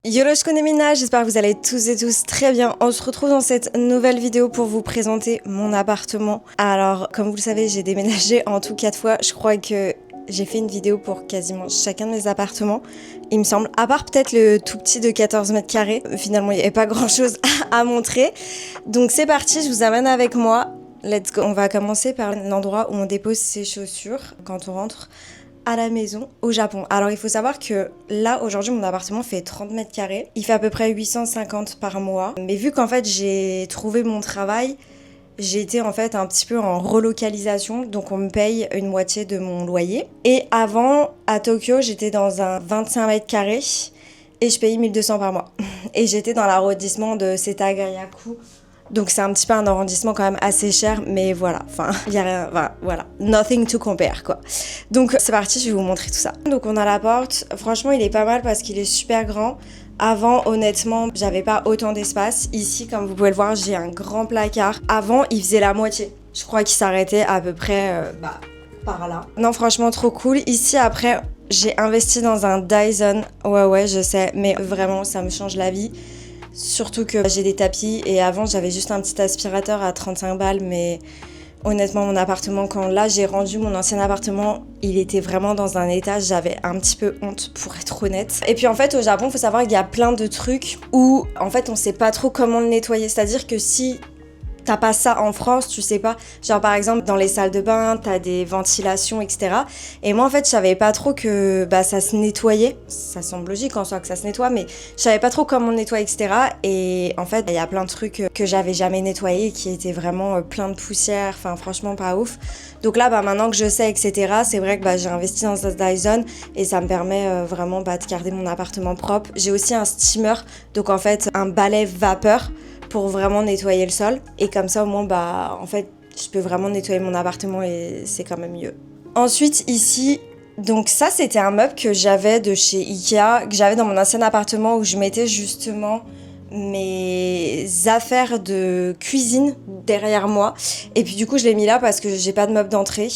Yoroshiku Nemina, j'espère que vous allez tous et tous très bien. On se retrouve dans cette nouvelle vidéo pour vous présenter mon appartement. Alors, comme vous le savez, j'ai déménagé en tout 4 fois. Je crois que j'ai fait une vidéo pour quasiment chacun de mes appartements, il me semble. À part peut-être le tout petit de 14 mètres carrés. Finalement, il n'y avait pas grand-chose à montrer. Donc c'est parti, je vous amène avec moi. Let's go. On va commencer par l'endroit où on dépose ses chaussures quand on rentre à la maison au Japon. Alors il faut savoir que là aujourd'hui mon appartement fait 30 mètres carrés, il fait à peu près 850 par mois, mais vu qu'en fait j'ai trouvé mon travail, j'ai été en fait un petit peu en relocalisation, donc on me paye une moitié de mon loyer. Et avant à Tokyo j'étais dans un 25 mètres carrés et je payais 1200 par mois. Et j'étais dans l'arrondissement de Setagaya-ku. Donc c'est un petit peu un arrondissement quand même assez cher, mais voilà, enfin, il y a rien, voilà, nothing to compare quoi. Donc c'est parti, je vais vous montrer tout ça. Donc on a la porte, franchement il est pas mal parce qu'il est super grand. Avant, honnêtement, j'avais pas autant d'espace. Ici, comme vous pouvez le voir, j'ai un grand placard. Avant, il faisait la moitié. Je crois qu'il s'arrêtait à peu près par là. Non, franchement, trop cool. Ici, après, j'ai investi dans un Dyson. Ouais, je sais, mais vraiment, ça me change la vie. Surtout que j'ai des tapis et avant j'avais juste un petit aspirateur à 35 balles, mais honnêtement mon appartement, quand là j'ai rendu mon ancien appartement, il était vraiment dans un état, j'avais un petit peu honte pour être honnête. Et puis en fait au Japon, il faut savoir qu'il y a plein de trucs où en fait on sait pas trop comment le nettoyer, c'est-à-dire que si t'as pas ça en France, tu sais pas. Genre par exemple dans les salles de bain, t'as des ventilations, etc. Et moi en fait je savais pas trop que ça se nettoyait. Ça semble logique en soi que ça se nettoie, mais je savais pas trop comment on nettoie, etc. Et en fait il y a plein de trucs que j'avais jamais nettoyés qui étaient vraiment plein de poussière. Enfin franchement pas ouf. Donc là maintenant que je sais, etc. C'est vrai que j'ai investi dans ce Dyson et ça me permet vraiment de garder mon appartement propre. J'ai aussi un steamer, donc en fait un balai vapeur pour vraiment nettoyer le sol. Et comme ça, au moins, en fait, je peux vraiment nettoyer mon appartement et c'est quand même mieux. Ensuite, ici, donc ça, c'était un meuble que j'avais de chez Ikea, que j'avais dans mon ancien appartement où je mettais justement mes affaires de cuisine derrière moi. Et puis du coup, je l'ai mis là parce que j'ai pas de meuble d'entrée.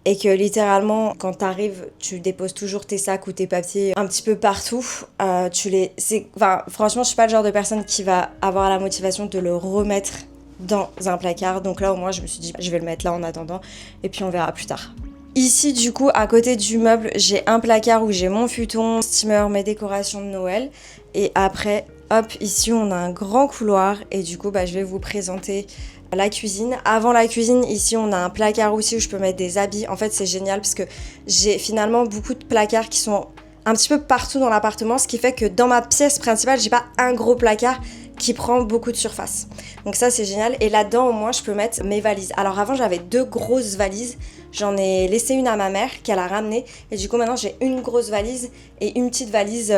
Et que littéralement, quand t'arrives, tu déposes toujours tes sacs ou tes papiers un petit peu partout. Franchement, je suis pas le genre de personne qui va avoir la motivation de le remettre dans un placard. Donc là, au moins, je me suis dit, je vais le mettre là en attendant. Et puis, on verra plus tard. Ici, du coup, à côté du meuble, j'ai un placard où j'ai mon futon, steamer, mes décorations de Noël. Et après, hop, ici, on a un grand couloir. Et du coup, je vais vous présenter la cuisine. Avant la cuisine, ici, on a un placard aussi où je peux mettre des habits. En fait, c'est génial parce que j'ai finalement beaucoup de placards qui sont un petit peu partout dans l'appartement, ce qui fait que dans ma pièce principale, j'ai pas un gros placard qui prend beaucoup de surface. Donc ça, c'est génial. Et là-dedans, au moins, je peux mettre mes valises. Alors avant, j'avais 2 grosses valises. J'en ai laissé une à ma mère qu'elle a ramenée. Et du coup, maintenant, j'ai une grosse valise et une petite valise,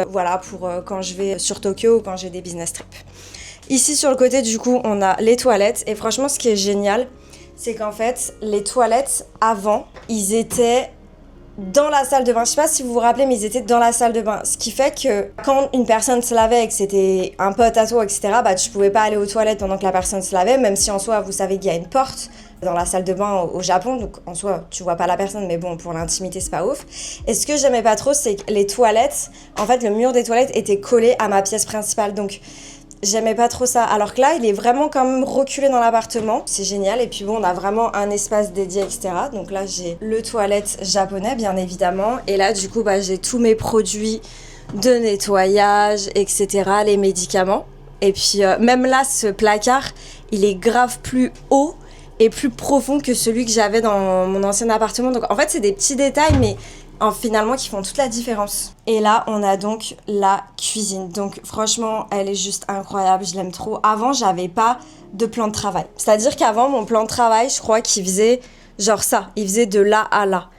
pour quand je vais sur Tokyo ou quand j'ai des business trips. Ici, sur le côté, du coup, on a les toilettes. Et franchement, ce qui est génial, c'est qu'en fait, les toilettes, avant, ils étaient dans la salle de bain. Je sais pas si vous vous rappelez, mais ils étaient dans la salle de bain. Ce qui fait que quand une personne se lavait et que c'était un pote à toi, etc., tu pouvais pas aller aux toilettes pendant que la personne se lavait, même si en soi, vous savez qu'il y a une porte dans la salle de bain au Japon, donc en soi, tu vois pas la personne, mais bon, pour l'intimité, c'est pas ouf. Et ce que j'aimais pas trop, c'est que les toilettes, en fait, le mur des toilettes était collé à ma pièce principale, donc j'aimais pas trop ça. Alors que là, il est vraiment quand même reculé dans l'appartement. C'est génial. Et puis bon, on a vraiment un espace dédié, etc. Donc là, j'ai le toilette japonais, bien évidemment. Et là, du coup, j'ai tous mes produits de nettoyage, etc. Les médicaments. Et puis même là, ce placard, il est grave plus haut et plus profond que celui que j'avais dans mon ancien appartement. Donc en fait, c'est des petits détails, mais finalement qui font toute la différence. Et là, on a donc la cuisine. Donc franchement, elle est juste incroyable, je l'aime trop. Avant, j'avais pas de plan de travail. C'est-à-dire qu'avant, mon plan de travail, je crois qu'il faisait genre ça. Il faisait de là à là.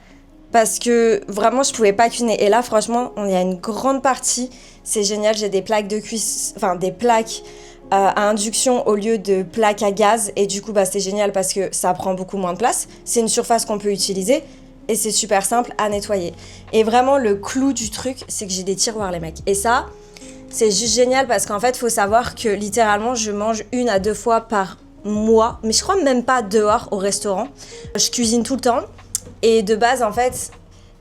Parce que vraiment, je pouvais pas cuisiner. Et là, franchement, il y a une grande partie. C'est génial, j'ai des plaques de cuisse... Enfin, des plaques à induction au lieu de plaques à gaz. Et du coup, c'est génial parce que ça prend beaucoup moins de place. C'est une surface qu'on peut utiliser. Et c'est super simple à nettoyer. Et vraiment, le clou du truc, c'est que j'ai des tiroirs, les mecs. Et ça, c'est juste génial parce qu'en fait, faut savoir que littéralement, je mange 1 à 2 fois par mois. Mais je crois même pas dehors au restaurant. Je cuisine tout le temps. Et de base, en fait,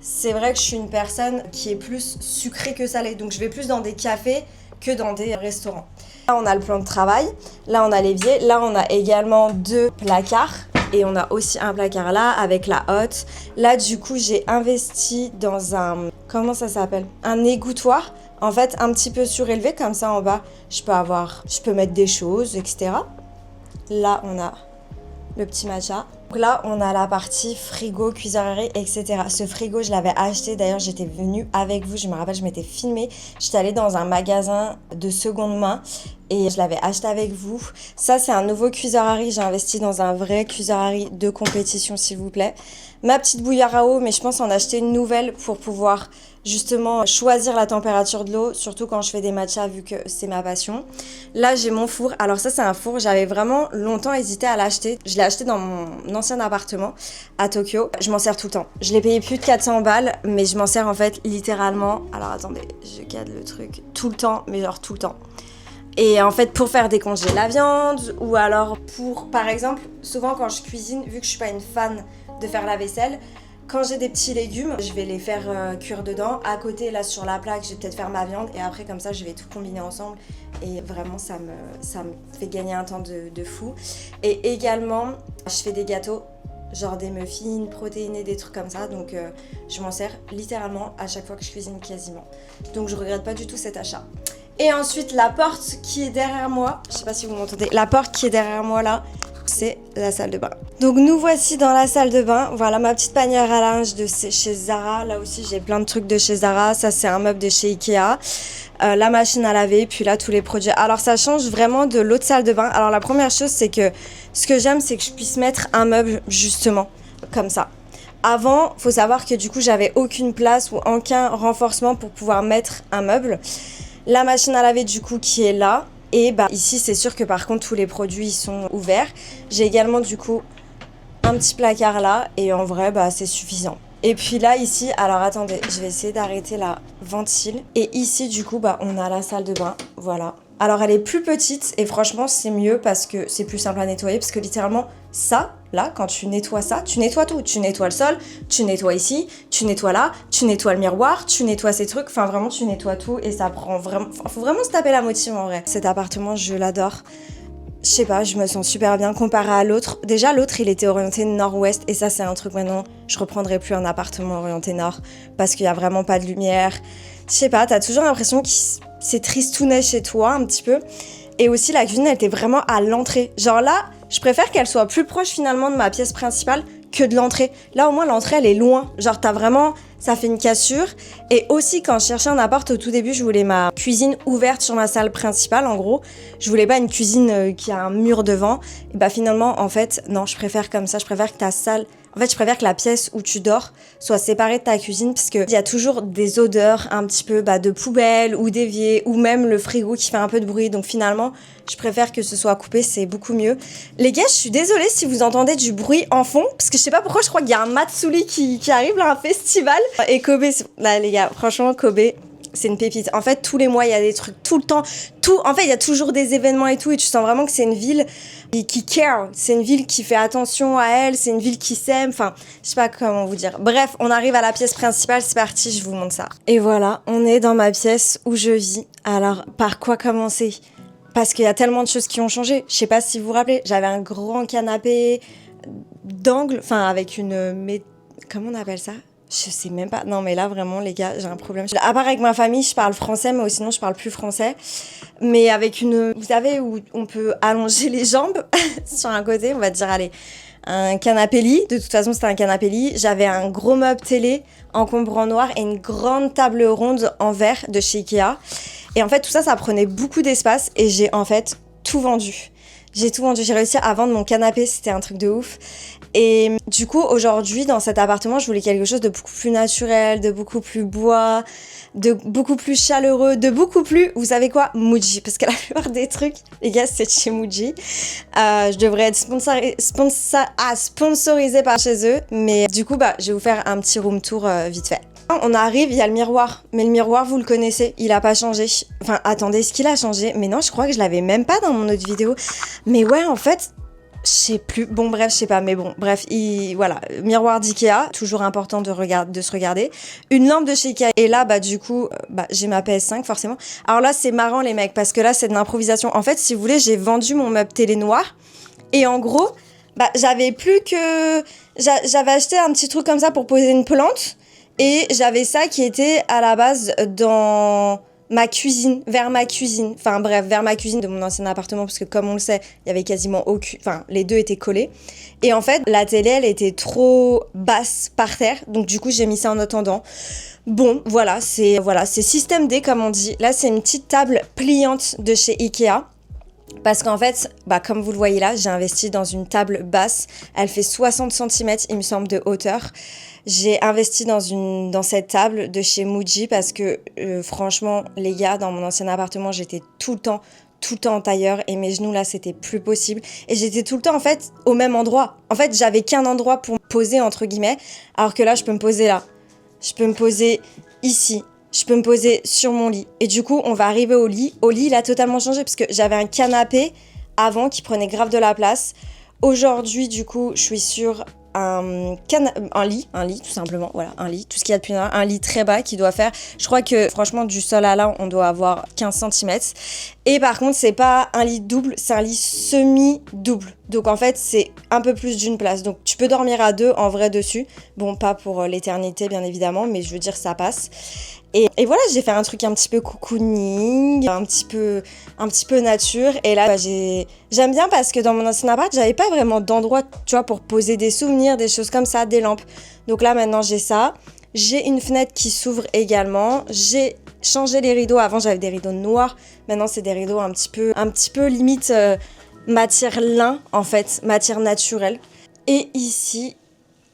c'est vrai que je suis une personne qui est plus sucrée que salée. Donc, je vais plus dans des cafés que dans des restaurants. Là, on a le plan de travail, là, on a l'évier, là, on a également 2 placards. Et on a aussi un placard là avec la hotte. Là, du coup, j'ai investi dans un... Comment ça s'appelle? Un égouttoir. En fait, un petit peu surélevé. Comme ça, en bas, je peux mettre des choses, etc. Là, on a le petit matcha. Donc là, on a la partie frigo, cuisinière, etc. Ce frigo, je l'avais acheté. D'ailleurs, j'étais venue avec vous. Je me rappelle, je m'étais filmée. J'étais allée dans un magasin de seconde main et je l'avais acheté avec vous. Ça, c'est un nouveau cuisinier. J'ai investi dans un vrai cuisinier de compétition, s'il vous plaît. Ma petite bouilloire à eau, mais je pense en acheter une nouvelle pour pouvoir justement choisir la température de l'eau, surtout quand je fais des matchas vu que c'est ma passion. Là, j'ai mon four. Alors ça, c'est un four. J'avais vraiment longtemps hésité à l'acheter. Je l'ai acheté dans mon ancien appartement à Tokyo. Je m'en sers tout le temps. Je l'ai payé plus de 400 balles, mais je m'en sers en fait littéralement. Alors attendez, je cadre le truc tout le temps, mais genre tout le temps. Et en fait, pour faire décongeler la viande, ou alors pour, par exemple, souvent quand je cuisine, vu que je suis pas une fan de faire la vaisselle, quand j'ai des petits légumes, je vais les faire cuire dedans. À côté, là, sur la plaque, je vais peut-être faire ma viande. Et après, comme ça, je vais tout combiner ensemble. Et vraiment, ça me fait gagner un temps de fou. Et également, je fais des gâteaux, genre des muffins protéinés, des trucs comme ça. Donc, je m'en sers littéralement à chaque fois que je cuisine quasiment. Donc, je regrette pas du tout cet achat. Et ensuite, la porte qui est derrière moi, je sais pas si vous m'entendez, la porte qui est derrière moi là, c'est la salle de bain. Donc nous voici dans la salle de bain. Voilà ma petite panière à linge de chez Zara. Là aussi j'ai plein de trucs de chez Zara. Ça c'est un meuble de chez Ikea. La machine à laver, puis là tous les produits. Alors ça change vraiment de l'autre salle de bain. Alors la première chose c'est que ce que j'aime c'est que je puisse mettre un meuble justement comme ça. Avant, faut savoir que du coup j'avais aucune place ou aucun renforcement pour pouvoir mettre un meuble. La machine à laver du coup qui est là. Et bah ici c'est sûr que par contre tous les produits sont ouverts. J'ai également du coup un petit placard là et en vrai bah c'est suffisant. Et puis là ici, alors attendez, je vais essayer d'arrêter la ventile. Et ici du coup bah on a la salle de bain, voilà. Alors elle est plus petite et franchement c'est mieux parce que c'est plus simple à nettoyer parce que littéralement ça, là, quand tu nettoies ça, tu nettoies tout. Tu nettoies le sol, tu nettoies ici, tu nettoies là, tu nettoies le miroir, tu nettoies ces trucs. Enfin vraiment tu nettoies tout et ça prend vraiment... Faut vraiment se taper la motive en vrai. Cet appartement je l'adore. Je sais pas, je me sens super bien comparé à l'autre. Déjà l'autre il était orienté nord-ouest et ça c'est un truc maintenant. Je reprendrai plus un appartement orienté nord parce qu'il y a vraiment pas de lumière. Je sais pas, t'as toujours l'impression que c'est tristounet chez toi un petit peu. Et aussi la cuisine elle était vraiment à l'entrée. Genre là, je préfère qu'elle soit plus proche finalement de ma pièce principale que de l'entrée. Là au moins l'entrée elle est loin. Genre t'as vraiment, ça fait une cassure. Et aussi quand je cherchais un appart au tout début, je voulais ma cuisine ouverte sur ma salle principale en gros. Je voulais pas une cuisine qui a un mur devant. Et bah finalement en fait non, je préfère comme ça. Je préfère que ta salle... En fait, je préfère que la pièce où tu dors soit séparée de ta cuisine parce qu'il y a toujours des odeurs un petit peu de poubelle ou d'évier ou même le frigo qui fait un peu de bruit. Donc finalement, je préfère que ce soit coupé, c'est beaucoup mieux. Les gars, je suis désolée si vous entendez du bruit en fond parce que je sais pas pourquoi, je crois qu'il y a un Matsuri qui arrive là, un festival. Et Kobe, là les gars, franchement Kobe... C'est une pépite. En fait, tous les mois, il y a des trucs, tout le temps. En fait, il y a toujours des événements et tout. Et tu sens vraiment que c'est une ville qui care. C'est une ville qui fait attention à elle. C'est une ville qui s'aime. Enfin, je sais pas comment vous dire. Bref, on arrive à la pièce principale. C'est parti, je vous montre ça. Et voilà, on est dans ma pièce où je vis. Alors, par quoi commencer ? Parce qu'il y a tellement de choses qui ont changé. Je sais pas si vous vous rappelez. J'avais un grand canapé d'angle. Enfin, avec une... Comment on appelle ça ? Je sais même pas. Non, mais là, vraiment, les gars, j'ai un problème. À part avec ma famille, je parle français, mais sinon, je parle plus français. Mais avec vous savez, où on peut allonger les jambes sur un côté, on va dire, allez, un canapé-lit. De toute façon, c'était un canapé-lit. J'avais un gros meuble télé encombrant noir et une grande table ronde en verre de chez Ikea. Et en fait, tout ça, ça prenait beaucoup d'espace et j'ai, en fait, tout vendu. J'ai tout vendu. J'ai réussi à vendre mon canapé. C'était un truc de ouf. Et du coup, aujourd'hui, dans cet appartement, je voulais quelque chose de beaucoup plus naturel, de beaucoup plus bois, de beaucoup plus chaleureux, de beaucoup plus, vous savez quoi, Muji. Parce que la plupart des trucs, les gars, c'est chez Muji. Je devrais être sponsorisée par chez eux. Mais du coup, je vais vous faire un petit room tour vite fait. On arrive, il y a le miroir. Mais le miroir, vous le connaissez, il a pas changé. Enfin, attendez, est-ce qu'il a changé ? Mais non, je crois que je l'avais même pas dans mon autre vidéo. Mais ouais, en fait... Je sais plus. Bon, bref, je sais pas. Mais bon, bref, voilà. Miroir d'Ikea, toujours important de se regarder. Une lampe de chez Ikea. Et là, bah, du coup, j'ai ma PS5, forcément. Alors là, c'est marrant, les mecs, parce que là, c'est de l'improvisation. En fait, si vous voulez, j'ai vendu mon meuble télé noir. Et en gros, bah, j'avais plus que... J'avais acheté un petit truc comme ça pour poser une plante. Et j'avais ça qui était à la base dans ma cuisine, vers ma cuisine. Enfin bref, vers ma cuisine de mon ancien appartement, parce que comme on le sait, il y avait quasiment aucune... Enfin, les deux étaient collés. Et en fait, la télé, elle était trop basse par terre. Donc du coup, j'ai mis ça en attendant. Bon, voilà, c'est système D, comme on dit. Là, c'est une petite table pliante de chez Ikea. Parce qu'en fait, comme vous le voyez là, j'ai investi dans une table basse. Elle fait 60 cm, il me semble, de hauteur. J'ai investi dans cette table de chez Muji parce que franchement, les gars, dans mon ancien appartement, j'étais tout le temps en tailleur et mes genoux là, c'était plus possible. Et j'étais tout le temps en fait au même endroit. En fait, j'avais qu'un endroit pour me poser entre guillemets, alors que là, je peux me poser là. Je peux me poser ici. Je peux me poser sur mon lit. Et du coup, on va arriver au lit. Au lit, il a totalement changé parce que j'avais un canapé avant qui prenait grave de la place. Aujourd'hui, du coup, je suis sur un lit tout simplement, voilà, un lit, tout ce qu'il y a de plus normal, un lit très bas qui doit faire, je crois que franchement du sol à là, on doit avoir 15 cm. Et par contre, c'est pas un lit double, c'est un lit semi-double. Donc en fait, c'est un peu plus d'une place. Donc tu peux dormir à deux en vrai dessus. Bon, pas pour l'éternité bien évidemment, mais je veux dire ça passe. Et voilà, j'ai fait un truc un petit peu cocooning, un petit peu nature. Et là, j'aime bien parce que dans mon ancien appart, j'avais pas vraiment d'endroit, tu vois, pour poser des souvenirs, des choses comme ça, des lampes. Donc là, maintenant, j'ai ça. J'ai une fenêtre qui s'ouvre également. J'ai changé les rideaux. Avant, j'avais des rideaux noirs. Maintenant, c'est des rideaux un petit peu limite matière lin, en fait, matière naturelle. Et ici,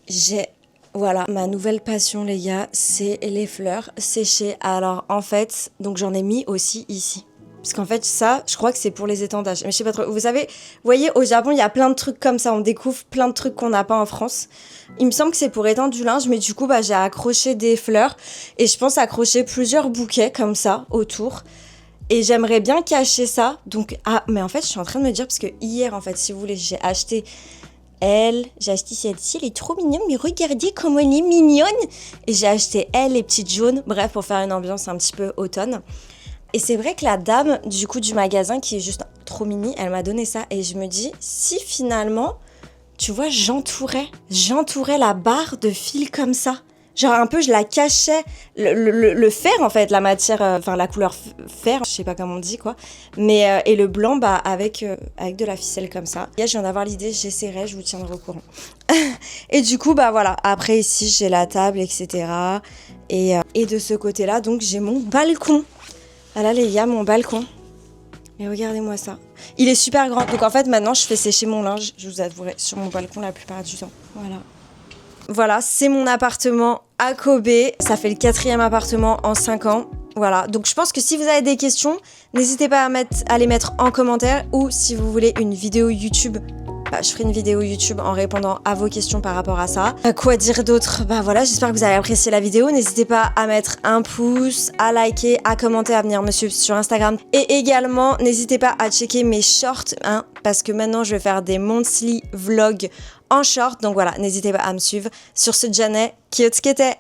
j'ai... Voilà, ma nouvelle passion, les gars, c'est les fleurs séchées. Alors, en fait, donc j'en ai mis aussi ici. Parce qu'en fait, ça, je crois que c'est pour les étendages. Mais je sais pas trop. Vous savez, vous voyez, au Japon, il y a plein de trucs comme ça. On découvre plein de trucs qu'on n'a pas en France. Il me semble que c'est pour étendre du linge, mais du coup, j'ai accroché des fleurs. Et je pense accrocher plusieurs bouquets comme ça, autour. Et j'aimerais bien cacher ça. Donc, mais en fait, je suis en train de me dire, parce que hier, en fait, si vous voulez, j'ai acheté celle-ci, elle est trop mignonne, mais regardez comment elle est mignonne. Et j'ai acheté les petites jaunes, bref, pour faire une ambiance un petit peu automne. Et c'est vrai que la dame, du coup, du magasin, qui est juste trop mini, elle m'a donné ça. Et je me dis, si finalement, tu vois, j'entourais la barre de fil comme ça. Genre un peu, je la cachais, le fer en fait, la matière, la couleur fer, je sais pas comment on dit quoi. Mais, et le blanc, avec de la ficelle comme ça. Là, je viens d'avoir l'idée, j'essaierai, je vous tiendrai au courant. Et du coup, voilà, après ici, j'ai la table, etc. Et de ce côté-là, donc j'ai mon balcon. Voilà les gars, mon balcon. Et regardez-moi ça. Il est super grand. Donc en fait, maintenant, je fais sécher mon linge, je vous avouerai, sur mon balcon la plupart du temps. Voilà, c'est mon appartement à Kobe. Ça fait le 4e appartement en 5 ans. Voilà, donc je pense que si vous avez des questions, n'hésitez pas à les mettre en commentaire. Ou si vous voulez une vidéo YouTube, je ferai une vidéo YouTube en répondant à vos questions par rapport à ça. Quoi dire d'autre ? Voilà, j'espère que vous avez apprécié la vidéo. N'hésitez pas à mettre un pouce, à liker, à commenter, à venir me suivre sur Instagram. Et également, n'hésitez pas à checker mes shorts, parce que maintenant je vais faire des monthly vlogs en short. Donc voilà, n'hésitez pas à me suivre. Sur ce, Janet, Kyotsuke!